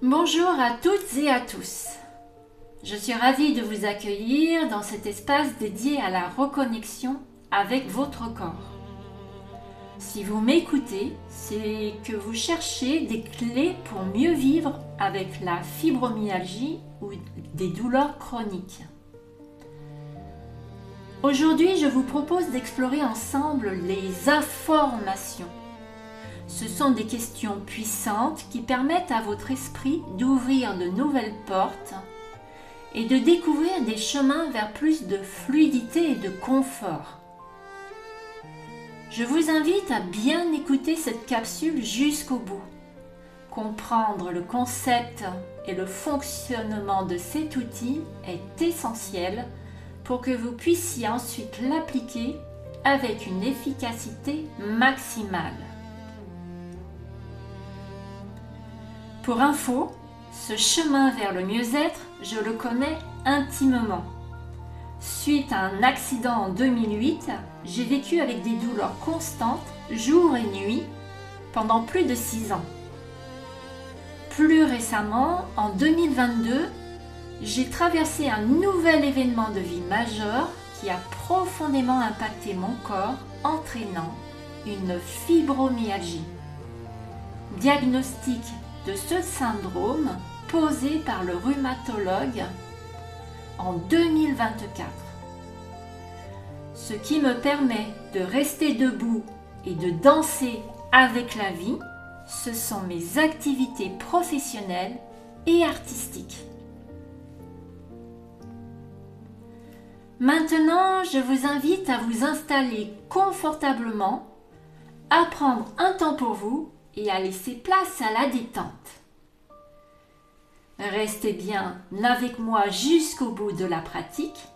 Bonjour à toutes et à tous. Je suis ravie de vous accueillir dans cet espace dédié à la reconnexion avec votre corps. Si vous m'écoutez, c'est que vous cherchez des clés pour mieux vivre avec la fibromyalgie ou des douleurs chroniques. Aujourd'hui, je vous propose d'explorer ensemble les informations. Ce sont des questions puissantes qui permettent à votre esprit d'ouvrir de nouvelles portes et de découvrir des chemins vers plus de fluidité et de confort. Je vous invite à bien écouter cette capsule jusqu'au bout. Comprendre le concept et le fonctionnement de cet outil est essentiel pour que vous puissiez ensuite l'appliquer avec une efficacité maximale. Pour info, ce chemin vers le mieux-être, je le connais intimement. Suite à un accident en 2008, j'ai vécu avec des douleurs constantes, jour et nuit, pendant plus de 6 ans. Plus récemment, en 2022, j'ai traversé un nouvel événement de vie majeur qui a profondément impacté mon corps, entraînant une fibromyalgie. Diagnostic de ce syndrome posé par le rhumatologue en 2024. Ce qui me permet de rester debout et de danser avec la vie, ce sont mes activités professionnelles et artistiques. Maintenant, je vous invite à vous installer confortablement, à prendre un temps pour vous et à laisser place à la détente. Restez bien avec moi jusqu'au bout de la pratique,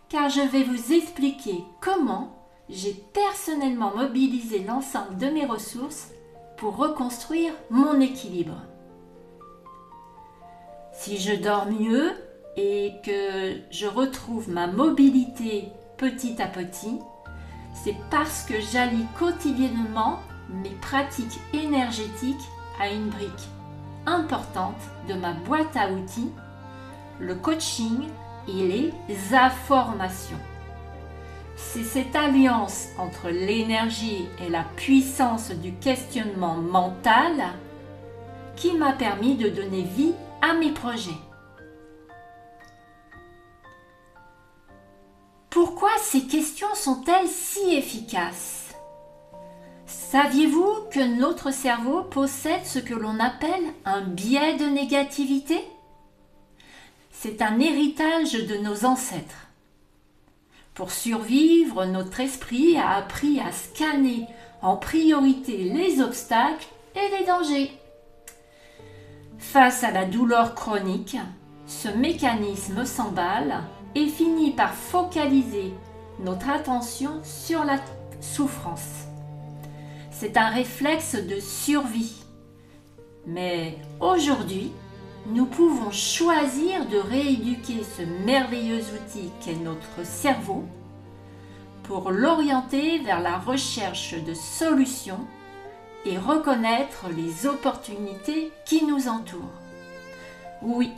car je vais vous expliquer comment j'ai personnellement mobilisé l'ensemble de mes ressources pour reconstruire mon équilibre. Si je dors mieux et que je retrouve ma mobilité petit à petit, c'est parce que j'allie quotidiennement mes pratiques énergétiques à une brique importante de ma boîte à outils, le coaching et les informations. C'est cette alliance entre l'énergie et la puissance du questionnement mental qui m'a permis de donner vie à mes projets. Pourquoi ces questions sont-elles si efficaces ? Saviez-vous que notre cerveau possède ce que l'on appelle un biais de négativité ? C'est un héritage de nos ancêtres. Pour survivre, notre esprit a appris à scanner en priorité les obstacles et les dangers. Face à la douleur chronique, ce mécanisme s'emballe et finit par focaliser notre attention sur la souffrance. C'est un réflexe de survie. Mais aujourd'hui, nous pouvons choisir de rééduquer ce merveilleux outil qu'est notre cerveau pour l'orienter vers la recherche de solutions et reconnaître les opportunités qui nous entourent. Oui,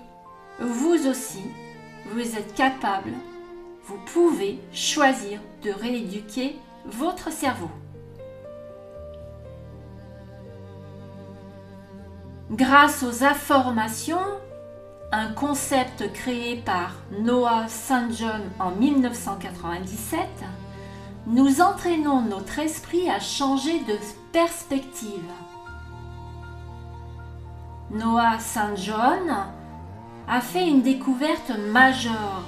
vous aussi, vous êtes capable, vous pouvez choisir de rééduquer votre cerveau. Grâce aux informations, un concept créé par Noah St. John en 1997, nous entraînons notre esprit à changer de perspective. Noah St. John a fait une découverte majeure.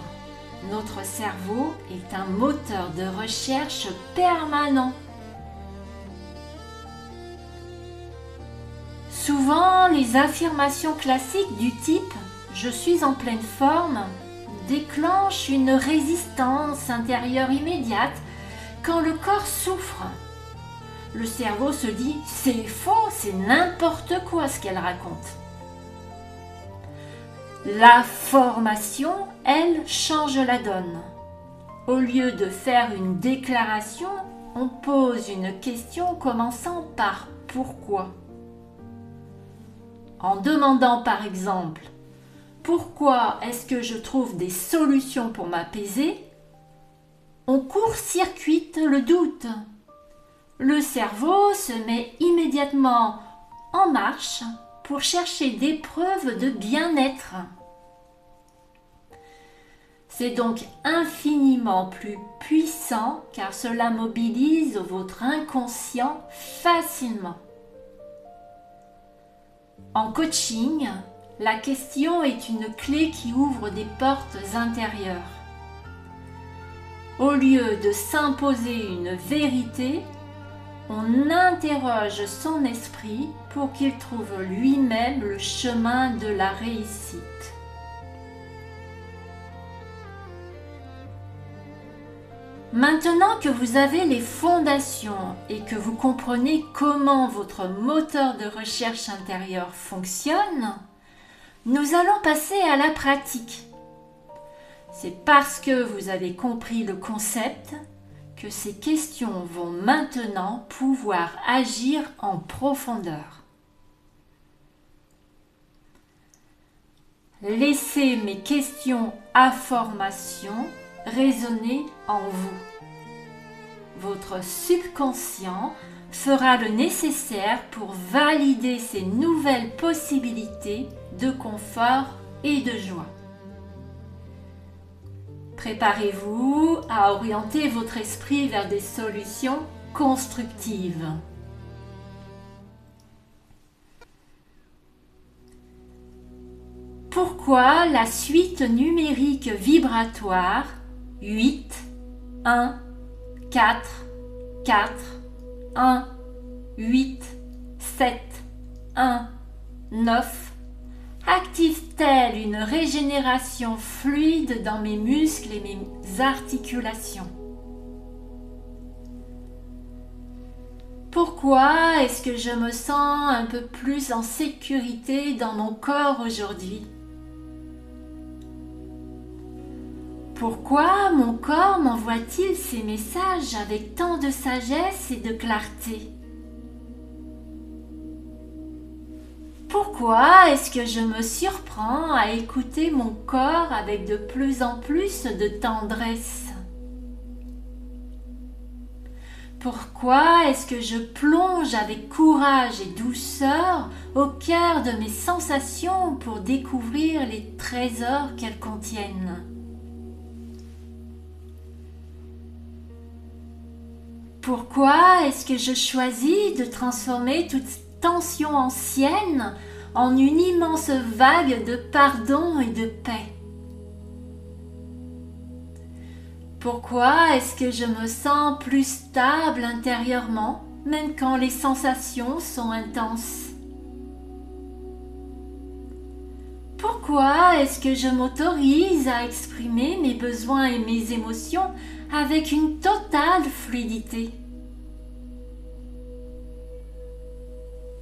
Notre cerveau est un moteur de recherche permanent. Souvent, les affirmations classiques du type « je suis en pleine forme » déclenchent une résistance intérieure immédiate quand le corps souffre. Le cerveau se dit « c'est faux, c'est n'importe quoi ce qu'elle raconte ». La formation, elle, change la donne. Au lieu de faire une déclaration, on pose une question commençant par « pourquoi ». en demandant par exemple « Pourquoi est-ce que je trouve des solutions pour m'apaiser ?» on court-circuite le doute. Le cerveau se met immédiatement en marche pour chercher des preuves de bien-être. C'est donc infiniment plus puissant car cela mobilise votre inconscient facilement. En coaching, la question est une clé qui ouvre des portes intérieures. Au lieu de s'imposer une vérité, on interroge son esprit pour qu'il trouve lui-même le chemin de la réussite. Maintenant que vous avez les fondations et que vous comprenez comment votre moteur de recherche intérieur fonctionne, nous allons passer à la pratique. C'est parce que vous avez compris le concept que ces questions vont maintenant pouvoir agir en profondeur. Laissez mes questions affirmations résonner en vous. Votre subconscient fera le nécessaire pour valider ces nouvelles possibilités de confort et de joie. Préparez-vous à orienter votre esprit vers des solutions constructives. Pourquoi la suite numérique vibratoire 8, 1, 4, 4, 1, 8, 7, 1, 9 active-t-elle une régénération fluide dans mes muscles et mes articulations? Pourquoi est-ce que je me sens un peu plus en sécurité dans mon corps aujourd'hui? Pourquoi mon corps m'envoie-t-il ces messages avec tant de sagesse et de clarté? Pourquoi est-ce que je me surprends à écouter mon corps avec de plus en plus de tendresse? Pourquoi est-ce que je plonge avec courage et douceur au cœur de mes sensations pour découvrir les trésors qu'elles contiennent? Pourquoi est-ce que je choisis de transformer toute tension ancienne en une immense vague de pardon et de paix? Pourquoi est-ce que je me sens plus stable intérieurement, même quand les sensations sont intenses? Pourquoi est-ce que je m'autorise à exprimer mes besoins et mes émotions avec une totale fluidité?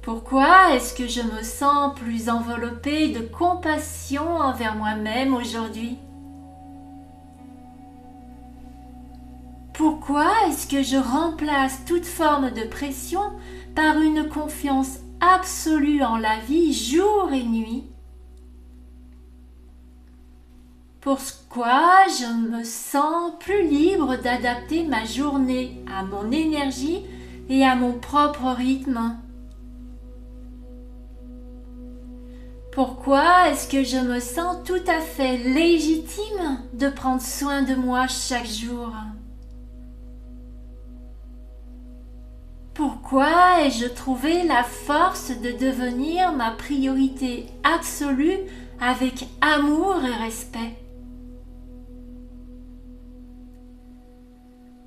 Pourquoi est-ce que je me sens plus enveloppée de compassion envers moi-même aujourd'hui? Pourquoi est-ce que je remplace toute forme de pression par une confiance absolue en la vie jour et nuit? Pourquoi je me sens plus libre d'adapter ma journée à mon énergie et à mon propre rythme? Pourquoi est-ce que je me sens tout à fait légitime de prendre soin de moi chaque jour? Pourquoi ai-je trouvé la force de devenir ma priorité absolue avec amour et respect?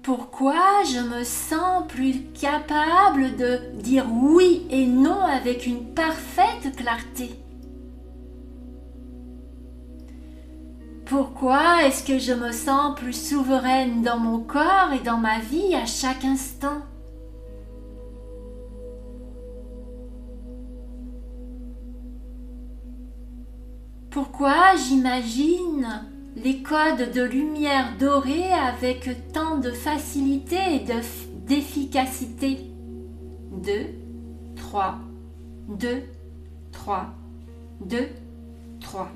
Pourquoi je me sens plus capable de dire oui et non avec une parfaite clarté? Pourquoi est-ce que je me sens plus souveraine dans mon corps et dans ma vie à chaque instant? Pourquoi j'imagine les codes de lumière dorée avec tant de facilité et d'efficacité? 2, 3, 2, 3, 2, 3.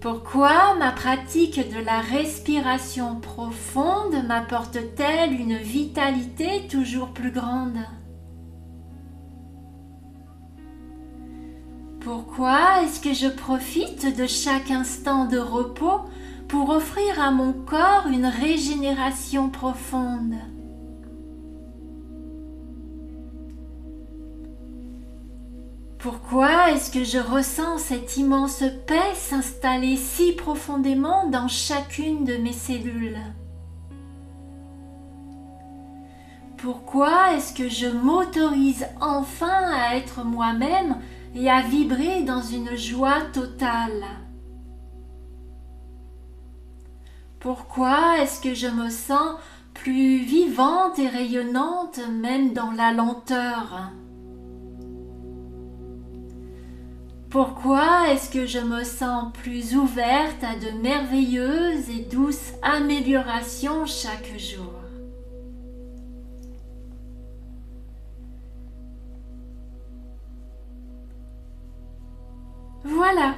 Pourquoi ma pratique de la respiration profonde m'apporte-t-elle une vitalité toujours plus grande? Pourquoi est-ce que je profite de chaque instant de repos pour offrir à mon corps une régénération profonde? Pourquoi est-ce que je ressens cette immense paix s'installer si profondément dans chacune de mes cellules? Pourquoi est-ce que je m'autorise enfin à être moi-même et à vibrer dans une joie totale? Pourquoi est-ce que je me sens plus vivante et rayonnante même dans la lenteur? Pourquoi est-ce que je me sens plus ouverte à de merveilleuses et douces améliorations chaque jour? Voilà.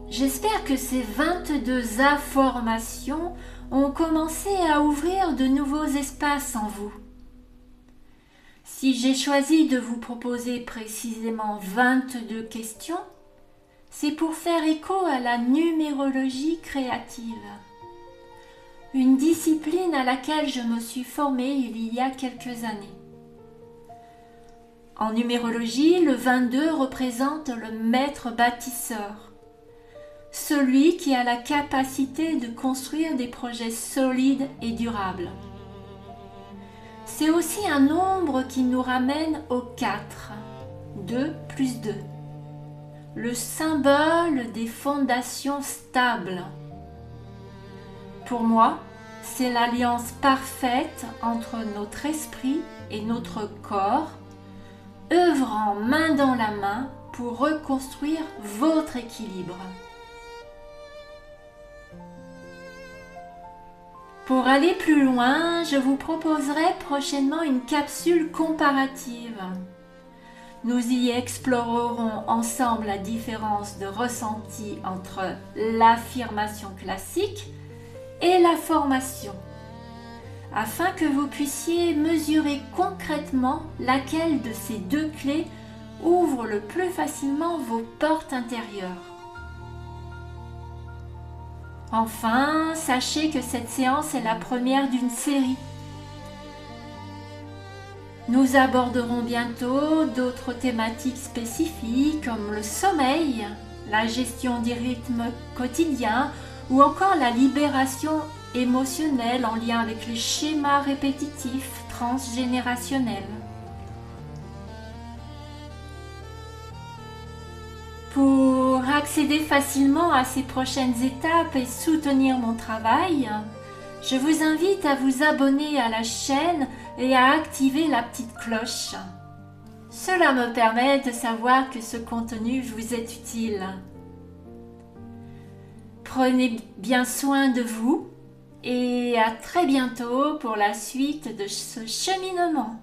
J'espère que ces 22 informations ont commencé à ouvrir de nouveaux espaces en vous. Si j'ai choisi de vous proposer précisément 22 questions, c'est pour faire écho à la numérologie créative, une discipline à laquelle je me suis formée il y a quelques années. En numérologie, le 22 représente le maître bâtisseur, celui qui a la capacité de construire des projets solides et durables. C'est aussi un nombre qui nous ramène au 4, 2 plus 2, le symbole des fondations stables. Pour moi, c'est l'alliance parfaite entre notre esprit et notre corps, œuvrant main dans la main pour reconstruire votre équilibre. Pour aller plus loin, je vous proposerai prochainement une capsule comparative. Nous y explorerons ensemble la différence de ressenti entre l'affirmation classique et la formation, afin que vous puissiez mesurer concrètement laquelle de ces deux clés ouvre le plus facilement vos portes intérieures. Enfin, sachez que cette séance est la première d'une série. Nous aborderons bientôt d'autres thématiques spécifiques comme le sommeil, la gestion des rythmes quotidiens ou encore la libération émotionnelle en lien avec les schémas répétitifs transgénérationnels. Pour accéder facilement à ces prochaines étapes et soutenir mon travail, je vous invite à vous abonner à la chaîne et à activer la petite cloche. Cela me permet de savoir que ce contenu vous est utile. Prenez bien soin de vous et à très bientôt pour la suite de ce cheminement.